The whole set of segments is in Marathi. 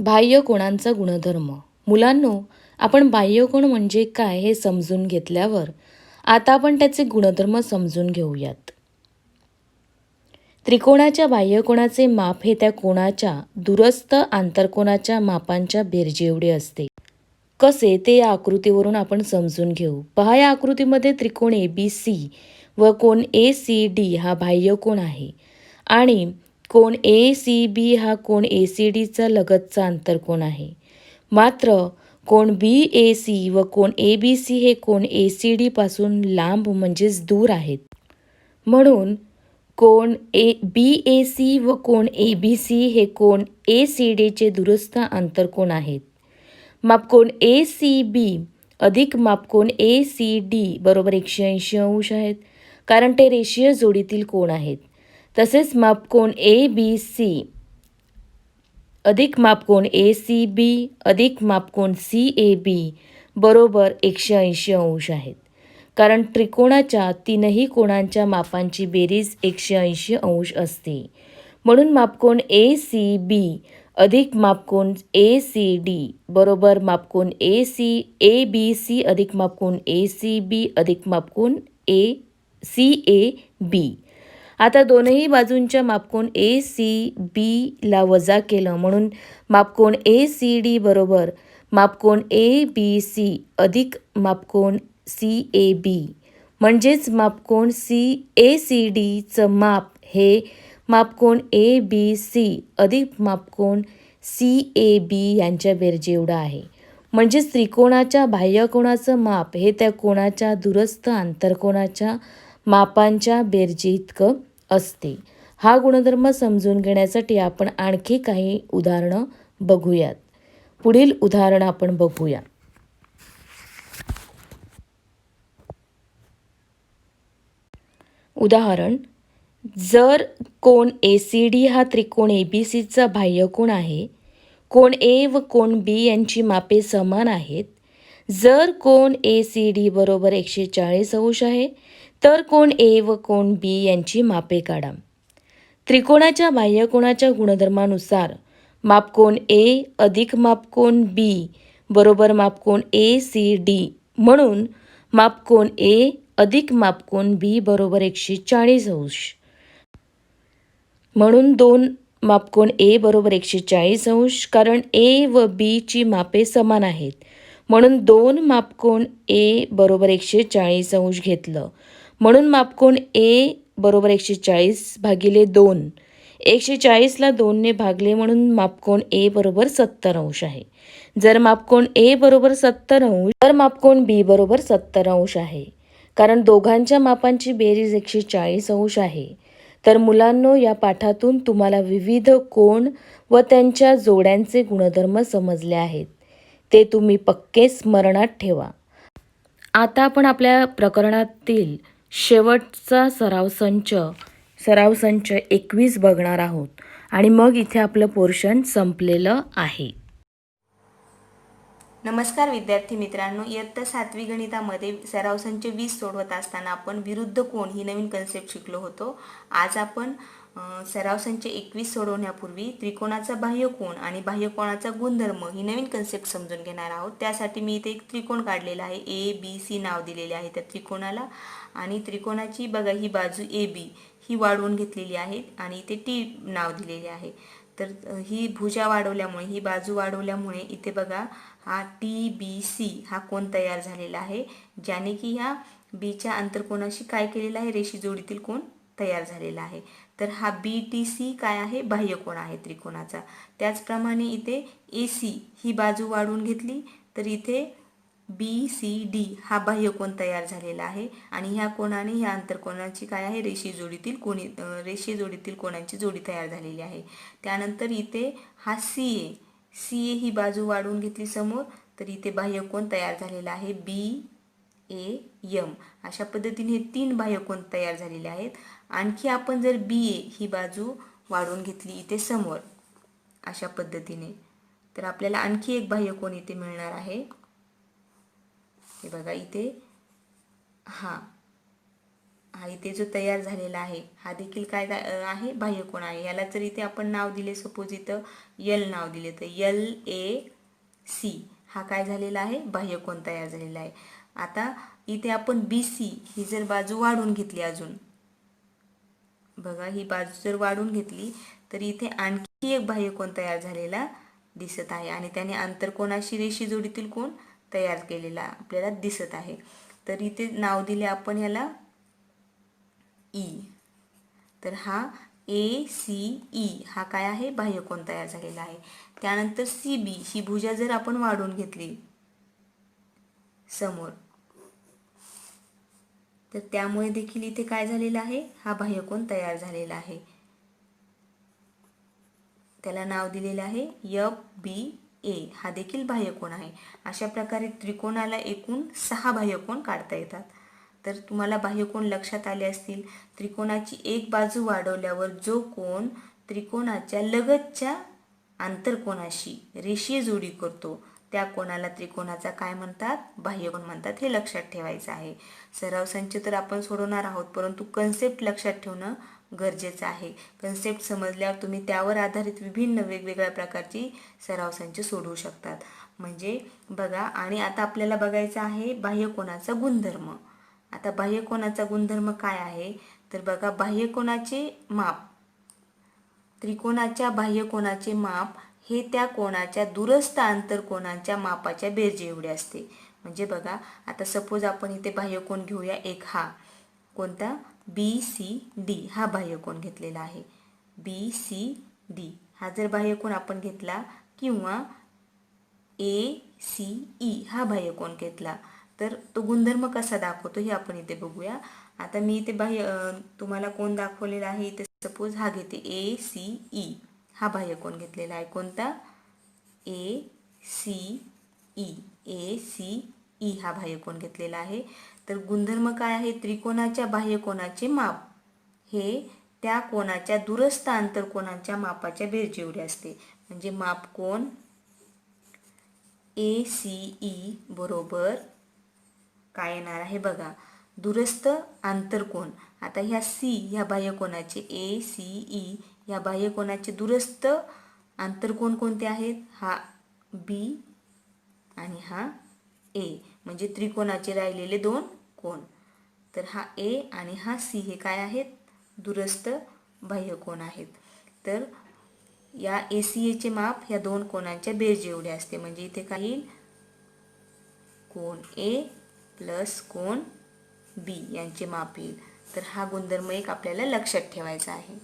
बाह्यकोणांचा गुणधर्म. मुलांनो, आपण बाह्यकोन म्हणजे काय हे समजून घेतल्यावर आता आपण त्याचे गुणधर्म समजून घेऊयात. त्रिकोणाच्या बाह्यकोनाचे माप हे त्या कोणाच्या दूरस्थ आंतरकोनाच्या मापांच्या बेरजेएवढे असते. कसे ते या आकृतीवरून आपण समजून घेऊ. पहा, या आकृतीमध्ये त्रिकोण ABC व कोन ACD हा बाह्यकोन आहे आणि कोन ACB हा कोन ACDचा लगतचा आंतरकोन आहे. मात्र कोन BAC व कोन ABC हे कोन ACD पासून लांब म्हणजेच दूर आहेत. म्हणून कोन BAC व कोन ABC हे कोन ACDचे दूरस्थ आंतरकोन आहेत. मापकोन ACB अधिक मापकोन ACD बरोबर 180 अंश आहेत, कारण ते रेषीय जोडीतील कोन आहेत. तसेच मापकोन ABC अधिक मापकोन ACB अधिक मापकोन CAB बरोबर 180 अंश आहेत, कारण त्रिकोणाच्या तीनही कोणांच्या मापांची बेरीज 180 अंश असते. म्हणून मापकोन ACB अधिक मापकोन ACD बरोबर मापकोन ABC अधिक मापकोन ACB अधिक मापकोन CAB. आता दोनही बाजूंच्या मापकोन ACB ला वजा केलं म्हणून मापकोन ACD बरोबर मापकोन ABC अधिक मापकोन CAB. म्हणजेच मापकोन ACDचं माप हे मापकोन ABC अधिक मापकोन CAB यांच्या बेरजेएवढं आहे. म्हणजेच त्रिकोणाच्या बाह्यकोनाचं माप हे त्या कोणाच्या दूरस्थ आंतरकोनाच्या मापांच्या बेरजेइतकं असते. हा गुणधर्म समजून घेण्यासाठी आपण आणखी काही उदाहरणं बघूयात. पुढील उदाहरण आपण बघूया. उदाहरण: जर कोन ACD हा त्रिकोण ABCचा बाह्यकोन आहे, कोन A व कोन B यांची मापे समान आहेत, जर कोन ACD बरोबर 140 अंश आहे, तर कोन A व कोन B यांची मापे काढा. त्रिकोणाच्या बाह्यकोनाच्या गुणधर्मानुसार मापकोन A अधिक मापकोन B बरोबर मापकोन ACD, म्हणून मापकोन A अधिक मापकोन B बरोबर 140 अंश. म्हणून दोन मापकोन A बरोबर 140 अंश, कारण A व B ची मापे समान आहेत. म्हणून 2 मापकोन A बरोबर 140 अंश घेतलं. म्हणून मापकोन A बरोबर 140 भागिले 2. 140 ला 2 ने भागले म्हणून मापकोन A बरोबर 70 अंश आहे. जर मापकोन A बरोबर 70 अंश तर मापकोन B बरोबर 70 अंश आहे, कारण दोघांच्या मापांची बेरीज 140 अंश आहे. तर मुलांनो, या पाठातून तुम्हाला विविध कोन व त्यांच्या जोड्यांचे गुणधर्म समजले आहेत. ते तुम्ही पक्के स्मरणात ठेवा. आता आपण आपल्या प्रकरणातील शेवटचा सराव संच 21 बघणार आहोत आणि मग इथे आपलं पोर्शन संपलेलं आहे. नमस्कार विद्यार्थी मित्रांनो, इयत्ता 7वी गणितामध्ये सराव संच 20 सोडवत असताना आपण विरुद्ध कोन ही नवीन कन्सेप्ट शिकलो होतो. आज आपण सराव संच 21 सोडवण्यापूर्वी त्रिकोणाचा बाह्यकोन आणि बाह्यकोनाचा गुणधर्म ही नवीन कन्सेप्ट समजून घेणार आहोत. त्यासाठी मी इथे एक त्रिकोण काढलेला आहे. ABC नाव दिलेले आहे त्या त्रिकोणाला, आणि त्रिकोणाची बघा ही बाजू AB ही वाढवून घेतलेली आहे आणि इथे T नाव दिलेले आहे. तर ही भुजा वाढवल्यामुळे, ही बाजू वाढवल्यामुळे इथे बघा हा TBC हा कोन तयार झालेला आहे, ज्याने की ह्या बीच्या आंतरकोनाशी काय केलेला आहे, रेषी जोडीतील कोन तयार झालेला आहे. तर हा BTC काय आहे, बाह्यकोन आहे त्रिकोणाचा. त्याचप्रमाणे इथे AC ही बाजू वाढवून घेतली तर इथे BCD हा बाह्यकोन तयार झालेला आहे आणि ह्या कोणाने ह्या आंतरकोनाची काय आहे, रेषीय जोडीतील कोणांची जोडी तयार झालेली आहे. त्यानंतर इथे हा CA ही बाजू वाढवून घेतली समोर, तर इथे बाह्यकोन तयार झालेला आहे BAM. अशा पद्धतीने हे 3 बाह्यकोन तयार झालेले आहेत. आणखी आपण जर BA ही बाजू वाढवून घेतली इथे समोर अशा पद्धतीने, तर आपल्याला आणखी एक बाह्यकोन इथे मिळणार आहे. हे बघा इथे हा हा इथे जो तयार झालेला आहे हा देखील काय आहे, बाह्यकोन आहे. याला जर इथे आपण नाव दिले, सपोज इथं यल नाव दिले, तर LAC हा काय झालेला आहे, बाह्यकोन तयार झालेला आहे. आता इथे आपण BC ही जर बाजू वाढून घेतली, अजून बघा ही बाजू जर वाढून घेतली तर इथे आणखी एक बाह्यकोन तयार झालेला दिसत आहे आणि त्याने आंतरकोनाशी रेषी जोडीतील कोन तयार केलेला आपल्याला दिसत आहे. तर इथे नाव दिले आपण याला E. तर हा ACE हा काय आहे, बाह्यकोन तयार झालेला आहे. त्यानंतर CB ही भुजा जर आपण वाढवून घेतली समोर, तर त्यामुळे देखील इथे काय झालेला आहे, हा बाह्यकोन तयार झालेला आहे. त्याला नाव दिलेलं आहे FBA हा देखील बाह्यकोन आहे. अशा प्रकारे त्रिकोणाला एकूण 6 बाह्यकोन काढता येतात. तर तुम्हाला बाह्यकोन लक्षात आले असतील. त्रिकोणाची एक बाजू वाढवल्यावर जो कोन त्रिकोणाच्या लगतच्या आंतरकोनाशी रेषीय जोडी करतो त्या कोणाला त्रिकोणाचा काय म्हणतात, बाह्यकोन म्हणतात. हे लक्षात ठेवायचं आहे. सराव संच तर आपण सोडवणार आहोत, परंतु कन्सेप्ट लक्षात ठेवणं गरजेचं आहे. कन्सेप्ट समजल्यावर तुम्ही त्यावर आधारित विभिन्न वेगवेगळ्या प्रकारची सराव संच सोडवू शकतात. म्हणजे बघा, आणि आता आपल्याला बघायचं आहे बाह्यकोनाचा गुणधर्म. आता बाह्यकोनाचा गुणधर्म काय आहे, तर बघा, बाह्यकोनाचे माप, त्रिकोणाच्या बाह्यकोनाचे माप हे त्या कोणाच्या दूरस्थ आंतरकोनांच्या मापाच्या बेरजे एवढे असते. म्हणजे बघा, आता सपोज आपण इथे बाह्यकोन घेऊया एक, हा कोणता, BCD हा बाह्यकोन घेतलेला आहे. BCD हा जर बाह्यकोन आपण घेतला किंवा ACE हा बाह्यकोन घेतला तर तो गुणधर्म कसा दाखवतो हे आपण इथे बघूया. आता मी इथे तुम्हाला कोण दाखवलेला आहे, इथे सपोज हा घेते ACE हा बाह्यकोन घेतलेला आहे. कोणता, ACE हा बाह्यकोन घेतलेला आहे. तर गुणधर्म काय आहे, त्रिकोणाच्या बाह्यकोनाचे माप हे त्या कोणाच्या दूरस्थ आंतरकोनांच्या मापाच्या बेरजे एवढे असते. म्हणजे मापकोन ACE बरोबर काय येणार आहे बघा, दूरस्थ आंतरकोन. आता ह्या ह्या बाह्यकोनाचे ACE या बाह्यकोनाचे दूरस्थ आंतरकोन कोणते आहेत, हा B आणि हा A. म्हणजे त्रिकोणाचे राहिलेले दोन कोन. तर हा A आणि हा C हे काय आहेत, दूरस्थ बाह्यकोन आहेत. तर या ACA चे माप ह्या दोन कोनांच्या बेरजे एवढे असते. म्हणजे इथे काय येईल, कोन A प्लस कोन B यांचे माप येईल. तर हा गुणधर्म एक आपल्याला लक्षात ठेवायचा आहे.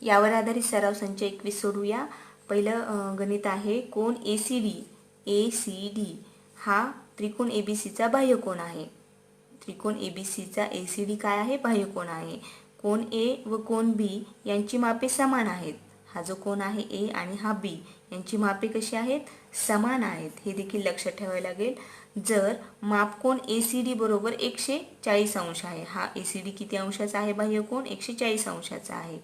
यावर आधारित सराव संच 21 सोडूया. पहिलं गणित आहे, कोन ACD हा त्रिकोण ABCचा बाह्यकोन आहे. त्रिकोण ABCचा ACD काय आहे, बाह्यकोन आहे. कोन A व कोन B यांची मापे समान आहेत. हा जो कोन आहे A आणि हा B यांची मापे कशी आहेत, समान आहेत. हे देखील लक्षात ठेवायला लागेल. जर मापकोन ACD बरोबर 140 अंश आहे, हा ACD किती अंशाचा आहे, बाह्यकोन 140 अंशाचा आहे,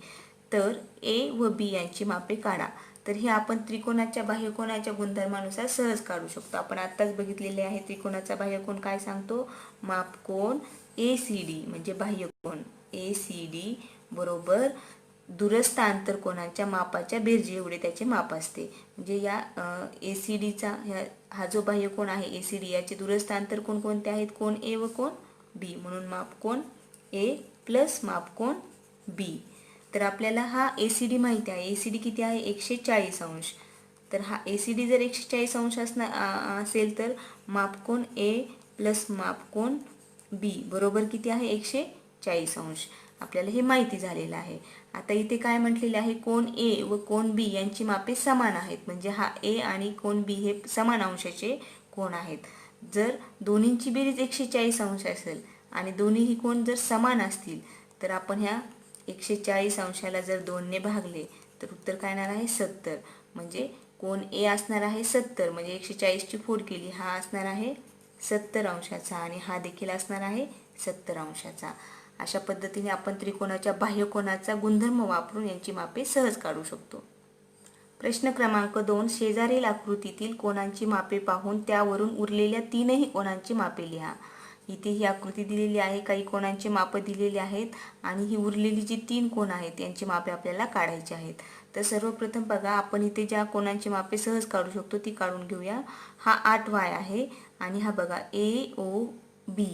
तर A व B यांची मापे काढा. तर हे आपण त्रिकोणाच्या बाह्यकोनाच्या गुणधर्मानुसार सहज काढू शकतो. आपण आत्ताच बघितलेले आहे, त्रिकोणाचा बाह्यकोन काय सांगतो, मापकोन ACD म्हणजे बाह्यकोन ACD बरोबर दूरस्थ आंतरकोनांच्या मापाच्या बेरजे एवढे त्याचे माप असते. म्हणजे या ACDचा हा जो बाह्यकोन आहे ACD याचे दूरस्थ आंतरकोन कोणते आहेत, कोन A व कोन B. म्हणून मापकोन A प्लस मापकोन B. तर आपल्याला हा ACD माहिती आहे. ACD किती आहे, 140 अंश. तर हा ACD जर 140 अंश असेल तर मापकोन A प्लस मापकोन B बरोबर किती आहे, 140 अंश. आपल्याला हे माहिती झालेलं आहे. आता इथे काय म्हटलेले आहे, कोन A व कोन B यांची मापे समान आहेत. म्हणजे हा A आणि कोन B हे समान अंशाचे कोन आहेत. जर दोन्हींची बेरीज 140 अंश असेल आणि दोन्हीही कोन जर समान असतील तर आपण ह्या 140 अंशाला जर 2 ने भागले तर उत्तर काय येणार आहे, 70. म्हणजे कोन A असणार आहे 70, म्हणजे 140 ची फोड केली, हा असणार आहे 70 अंशाचा आणि हा देखील असणार आहे 70 अंशाचा. अशा पद्धतीने आपण त्रिकोणाच्या बाह्यकोनाचा गुणधर्म वापरून यांची मापे सहज काढू शकतो. प्रश्न क्रमांक 2, शेजारील आकृतीतील कोणांची मापे पाहून त्यावरून उरलेल्या तीनही कोणांची मापे लिहा. इथे ही आकृती दिलेली आहे, काही कोणांची मापं दिलेली आहेत आणि ही उरलेली जी 3 कोण आहेत यांची मापे आपल्याला काढायची आहेत. तर सर्वप्रथम बघा, आपण इथे ज्या कोणांची मापे सहज काढू शकतो ती काढून घेऊया. हा 8y आहे आणि हा बघा AOB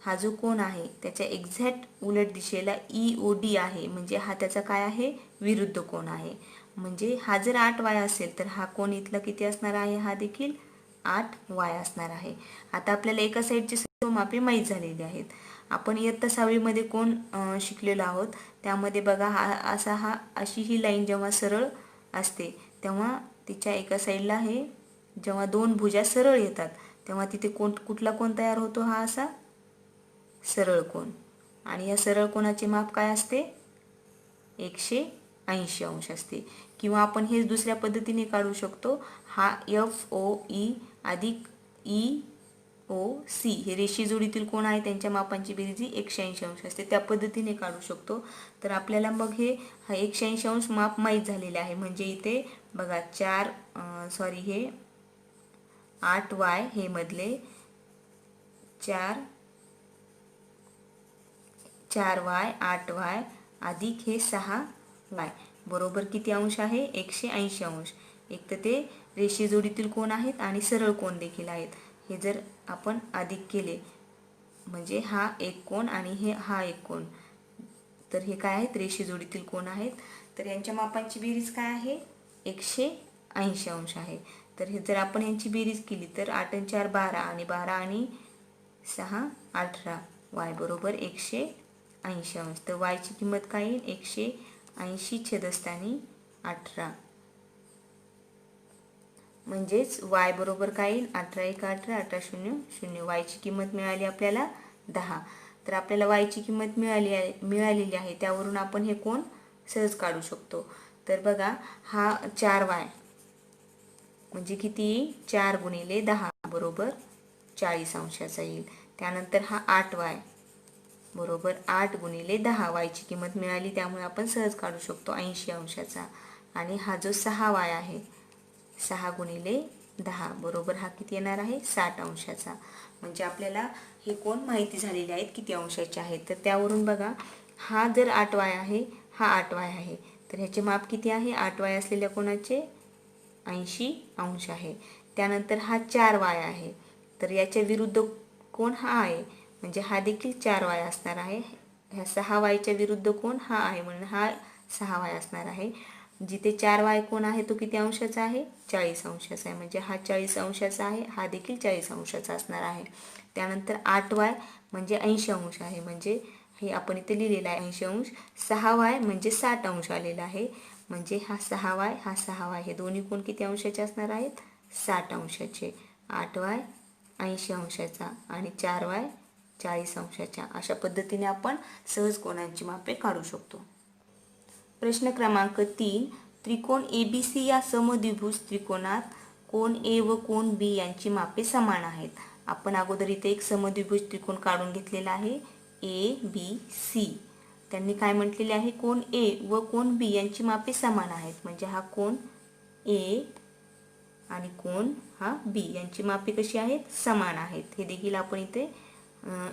हा जो कोण आहे त्याच्या एक्झॅक्ट उलट दिशेला EOD आहे, म्हणजे हा त्याचा काय आहे, विरुद्ध कोण आहे. म्हणजे हा जर 8y असेल तर हा कोण इथला किती असणार आहे, हा देखील 8y असणार आहे. आता आपल्याला एका साईडची सर्व मापे माहीत झालेली आहेत. आपण इयत्ता 6वीमध्ये कोण शिकलेलो आहोत, त्यामध्ये बघा अशी ही लाईन जेव्हा सरळ असते तेव्हा तिच्या एका साईडला हे जेव्हा 2 भुजा सरळ येतात तेव्हा तिथे कुठला कोण तयार होतो, हा असा सरळ कोण. आणि या सरळ कोणाचे माप काय असते, 180 अंश असते. किंवा आपण हे दुसऱ्या पद्धतीने काढू शकतो. हा FOE अधिक EOC हे रेषी जोडीतील कोण आहे त्यांच्या मापांची बेरीज 180 अंश असते, त्या पद्धतीने काढू शकतो. तर आपल्याला मग हा 180 अंश माप माहीत झालेले आहे. म्हणजे इथे बघा हे 8y हे मधले 4y 8y अधिक हे 6y बरोबर किती अंश आहे, 180 अंश. एक तर ते रेषी जोडीतील कोण आहेत आणि सरळ कोण देखील आहेत. हे जर आपण अधिक केले म्हणजे हा एक कोण आणि हा एक कोण, तर हे काय आहेत, रेषी जोडीतील कोण आहेत. तर यांच्या मापांची बेरीज काय आहे, 180 अंश आहे. तर हे जर आपण यांची बेरीज केली तर 8 आणि 4 12 आणि 12 आणि 6 18 y बरोबर 180 अंश. तर y ची किंमत काय येईल, 180 छेदस्थानी 18 म्हणजेच y बरोबर काय येईल, 18 1 18 18 0 0. y ची किंमत मिळाली आपल्याला 10. तर आपल्याला y ची किंमत मिळालेली आहे, त्यावरून आपण हे कोण सहज काढू शकतो. तर बघा हा 4y म्हणजे किती येईल, 4 गुणिले 10 बरोबर 40 अंशाचा येईल. त्यानंतर हा 8y बरोबर 8 गुणिले 10 y ची किंमत मिळाली, त्यामुळे आपण सहज काढू शकतो 80 अंशाचा. आणि हा जो 6y आहे 6 गुणिले 10 बरोबर हा किती येणार आहे, 60 अंशाचा. म्हणजे आपल्याला हे कोण माहिती झालेले आहेत किती अंशाचे आहेत. तर त्यावरून बघा हा जर 8y आहे, हा 8y आहे, तर ह्याचे माप किती आहे, 8y असलेल्या कोणाचे 80 अंश आहे. त्यानंतर हा 4y आहे, तर याच्या विरुद्ध कोण हा आहे, म्हणजे हा देखील 4y असणार आहे. ह्या 6yच्या विरुद्ध कोण हा आहे, म्हणून हा 6y असणार आहे. जिथे 4y कोण आहे तो किती अंशाचा आहे, 40 अंशाचा आहे. म्हणजे हा 40 अंशाचा आहे, हा देखील 40 अंशाचा असणार आहे. त्यानंतर 8y म्हणजे 80 अंश आहे, म्हणजे हे आपण इथे लिहिलेलं आहे 80 अंश. 6y म्हणजे 60 अंश आलेला आहे, म्हणजे हा 6y हा 6y हे दोन्ही कोण किती अंशाचे असणार आहेत, 60 अंशाचे. 8y 80 अंशाचा आणि 4y 40 अंशाच्या. अशा पद्धतीने आपण सहज कोणांची मापे काढू शकतो. प्रश्न क्रमांक 3, त्रिकोण ABC या समद्विभुज त्रिकोणात कोण A व कोण B यांची मापे समान आहेत. आपण अगोदर इथे एक समद्विभुज त्रिकोण काढून घेतलेला आहे ABC. त्यांनी काय म्हटलेले आहे, कोण A व कोण B यांची मापे समान आहेत. म्हणजे हा कोण A आणि कोण हा B यांची मापे कशी आहेत, समान आहेत. हे देखील आपण इथे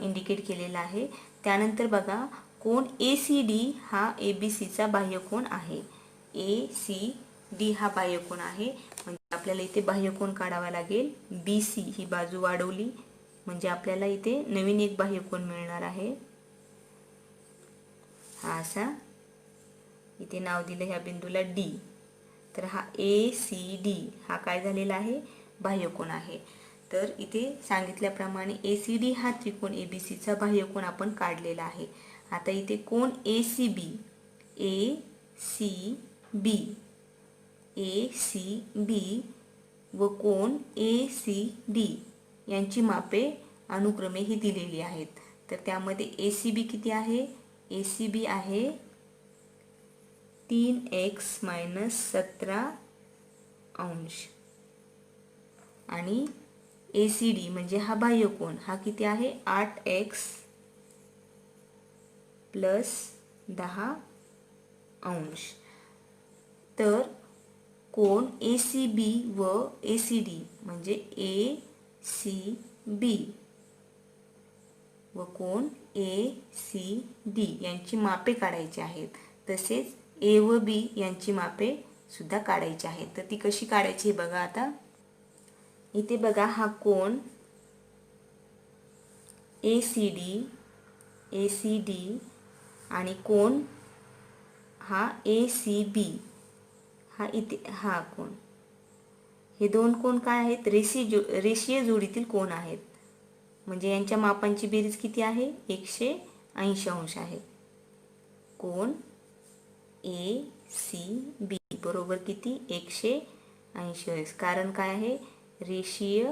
इंडिकेट केलेलं आहे. त्यानंतर बघा कोण ACD हा ABCचा बाह्यकोन आहे. ACD हा बाह्यकोन आहे, म्हणजे आपल्याला इथे बाह्यकोन काढावा लागेल. BC ही बाजू वाढवली म्हणजे आपल्याला इथे नवीन एक बाह्यकोन मिळणार आहे. हा असा इथे नाव दिलं ह्या बिंदूला D. तर हा ACD हा काय झालेला आहे, बाह्यकोन आहे. तर इथे सांगितल्याप्रमाणे ACD हा त्रिकोण ABCचा बाह्यकोन आपण काढलेला आहे. आता इथे कोण ACB व कोण ACD यांची मापे अनुक्रमे ही दिलेली आहेत. तर त्यामध्ये ACB किती आहे, ACB आहे 3x - 17 अंश आणि ACD म्हणजे हा बाह्यकोन हा किती आहे, 8x + 10 अंश. तर कोण ACB व ACD म्हणजे ACB व कोन ACD यांची मापे काढायची आहेत. तसेच A व B यांची मापे सुद्धा काढायची आहेत. तर ती कशी काढायची हे बघा. आता इथे बघा हा कोन ACD आणि कोन हा ACB हा इथे हा कोन, हे दोन कोन काय आहेत, रेषीय जोडीतील कोन आहेत. म्हणजे यांच्या मापांची बेरीज किती आहे, 180 अंश आहे. कोन ACB बरोबर किती, 180 अंश. कारण काय आहे, रेषीय,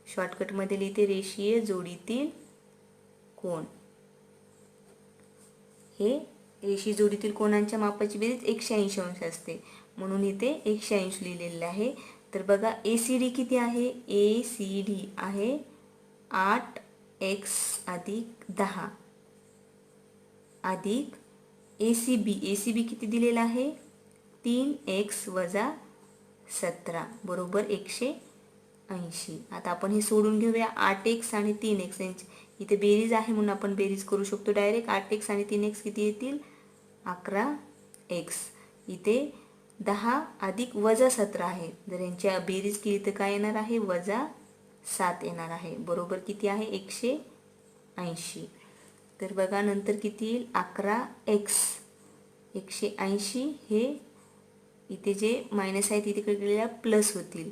शॉर्टकटमध्ये लिहिते रेषीय जोडीतील कोन. हे रेषीय जोडीतील कोनांच्या मापाची बेरीज 180 अंश असते, म्हणून इथे 180 लिहिलेले आहे. तर बघा ACD किती आहे, ACD आहे 8x अधिक 10 अधिक ACB किती दिलेला आहे, 3x वजा 17 बरोबर 180. आता आपण हे सोडून घेऊया. 8x आणि 3x यांची इथे बेरीज आहे म्हणून आपण बेरीज करू शकतो डायरेक्ट. 8x आणि 3x किती येतील, 11x. इथे 10 अधिक वजा 17 आहे. जर यांची बेरीज केली तर काय येणार आहे, वजा 7 येणार आहे. बरोबर किती आहे, 180. तर बघा नंतर किती येईल, 11x. 180 हे इथे जे मायनस आहे तिथे गेलेला प्लस होतील,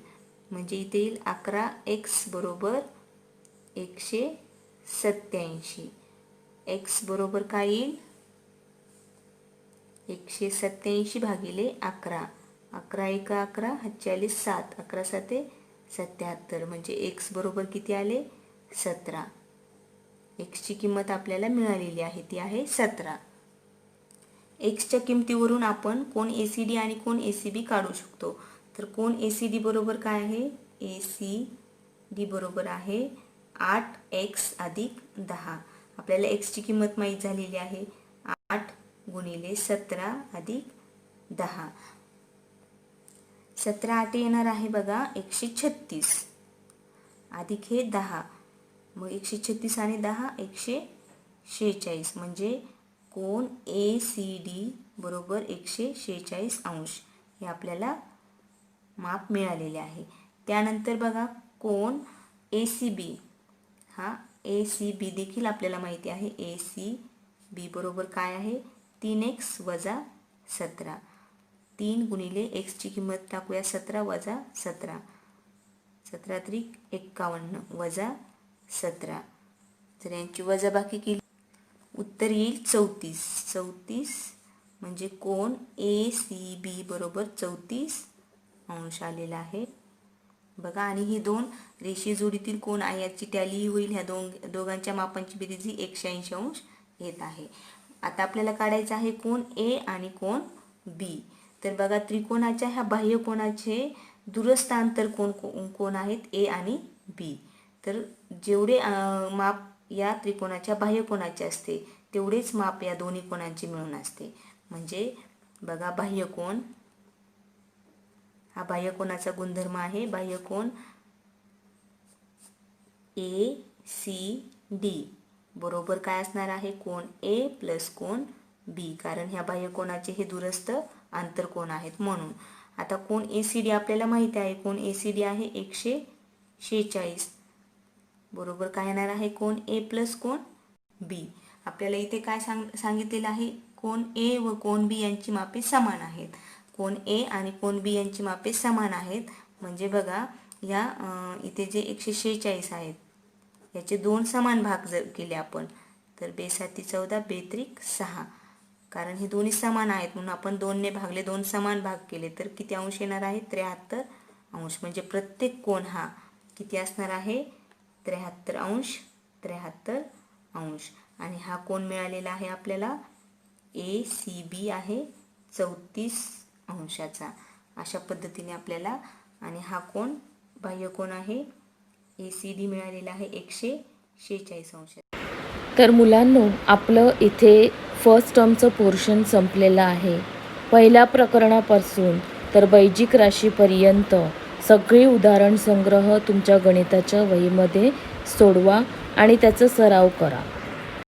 म्हणजे इथे येईल 11x बरोबर 187. x बरोबर काय येईल, 187 भागिले 11. 11 एक 11, 40 7, 11 7 77, म्हणजे x बरोबर किती आले, 17. x ची किंमत आपल्याला मिळालेली आहे, ती आहे 17. x च्या किमतीवरून आपण कोन ACD आणि कोन ACB काढू शकतो. तर कोन ACD बरोबर काय आहे, ACD बरोबर आहे 8x अधिक 10. आपल्याला x ची किंमत माहीत झालेली आहे, 8 गुणिले 17 अधिक 10. 17 8 येणार आहे बघा 136 अधिक हे 10, मग 136 आणि 10 146, म्हणजे कोन ACD बरोबर 146 अंश हे आपल्याला माप मिळालेले आहे. त्यानंतर बघा कोन ACB, हा ACB देखील आपल्याला माहिती आहे. ACB बरोबर काय आहे, 3x वजा 17. 3 गुणिले x ची किंमत टाकूया, 17 वजा 17, 17 त्रिक 51 वजा 17. जर यांची वजाबाकी केली उत्तर येईल 34. 34 म्हणजे कोन ACB बरोबर 34 अंश आलेला आहे बघा. आणि ही दोन रेषीय जोडीतील कोन आहे, याची टॅली होईल. ह्या दोघांच्या मापांची बेरीज ही 180 अंश येत आहे. आता आपल्याला काढायचं आहे कोन A आणि कोन B. तर बघा त्रिकोणाच्या ह्या बाह्य कोणाचे दूरस्थ अंतर कोण आहेत, A आणि B. तर जेवढे माप या त्रिकोणाच्या बाह्य कोणाचे असते तेवढेच माप या दोन्ही कोणांचे मिळून असते. म्हणजे बघा बाह्य कोन, हा बाह्य कोनाचा गुणधर्म आहे. बाह्य कोन ACD बरोबर काय असणार आहे, कोन A प्लस कोन B, कारण ह्या बाह्य कोनाचे हे दूरस्थ आंतरकोन आहेत म्हणून. आता कोन ACD आपल्याला माहिती आहे, कोन ACD आहे 146 बरोबर काय येणार आहे, कोन A प्लस कोन B. आपल्याला इथे काय सांगितलेलं आहे, कोन A व कोन B यांची मापे समान आहेत. कोन A आणि कोन B यांची मापे समान आहेत, म्हणजे बघा या इथे जे 146 आहेत याचे दोन समान भाग जर केले आपण तर 2 7 14 2 त्रिक 6, कारण हे दोन्ही समान आहेत म्हणून आपण 2 ने भागले, 2 समान भाग केले तर किती अंश येणार आहे, 73 अंश. म्हणजे प्रत्येक कोन हा किती असणार आहे, 73 अंश, 73 अंश. आणि हा कोन मिळालेला आहे आपल्याला ACB आहे 34 अंशाचा. अशा पद्धतीने आपल्याला, आणि हा कोन बाह्य कोन आहे ACD मिळालेला आहे 146 अंश. तर मुलांनो, आपलं इथे फर्स्ट टर्मचं पोर्शन संपलेलं आहे. पहिल्या प्रकरणापासून तर बैजिक राशीपर्यंत सगळे उदाहरण संग्रह तुमच्या गणिताच्या वहीमध्ये सोडवा आणि त्याचा सराव करा.